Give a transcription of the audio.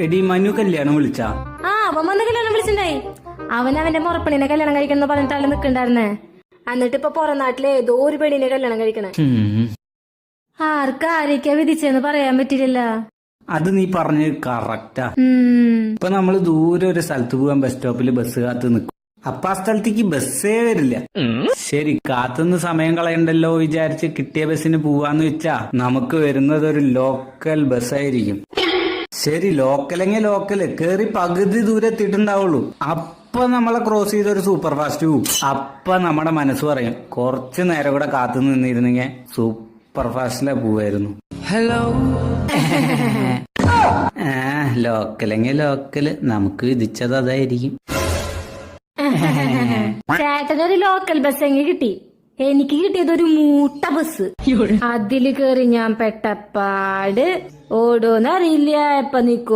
എടി മനു കല്യാണം വിളിച്ചാ? അവൻ വന്ന് കല്യാണം വിളിച്ചിണ്ടായി. അവന്റെ മുറപ്പണിനെ കല്യാണം കഴിക്കണം എന്ന് പറഞ്ഞിട്ട് ആള് നിക്കണ്ടായിരുന്നേ. എന്നിട്ട് ഇപ്പൊ പുറം നാട്ടിലെ ഏതോ ഒരു പെണ്ണിനെ കല്യാണം കഴിക്കണേ. ആർക്കാരൊക്കെയാ വിധിച്ചെന്ന് പറയാൻ പറ്റില്ലല്ലോ. അത് നീ പറഞ്ഞത് കറക്റ്റാ. ഇപ്പൊ നമ്മള് ദൂരെ ഒരു സ്ഥലത്ത് പോകാൻ ബസ് സ്റ്റോപ്പിൽ ബസ് കാത്ത് നിൽക്കും. അപ്പൊ ആ സ്ഥലത്തേക്ക് ബസ്സേ വരില്ല. ശരി, കാത്തുനിന്ന് സമയം കളയണ്ടല്ലോ വിചാരിച്ച് കിട്ടിയ ബസ്സിന് പോവാന്ന് വെച്ചാ നമുക്ക് വരുന്നത് ഒരു ലോക്കൽ ബസ്സായിരിക്കും. ശരി, ലോക്കലെങ്കിൽ ലോക്കല് കേറി പകുതി ദൂരെ എത്തിയിട്ടുണ്ടാവുള്ളൂ. അപ്പൊ നമ്മളെ ക്രോസ് ചെയ്ത ഒരു സൂപ്പർ ഫാസ്റ്റ് പോവും. അപ്പൊ നമ്മുടെ മനസ്സ് പറയും കുറച്ചു നേരം കൂടെ കാത്തു നിന്നിരുന്നെങ്കിൽ സൂപ്പർ ഫാസ്റ്റിലെ പോവായിരുന്നു. ഹലോ ലോക്കലെങ്കിൽ ലോക്കല് നമുക്ക് വിധിച്ചത് അതായിരിക്കും. ചേട്ടനൊരു ലോക്കൽ ബസ് എങ്കിൽ കിട്ടി. എനിക്ക് കിട്ടിയത് ഒരു മൂട്ട ബസ്. അതില് കേറി ഞാൻ പെട്ടപ്പാട് ഓടോന്നറിയില്ല, എപ്പ നിക്കോ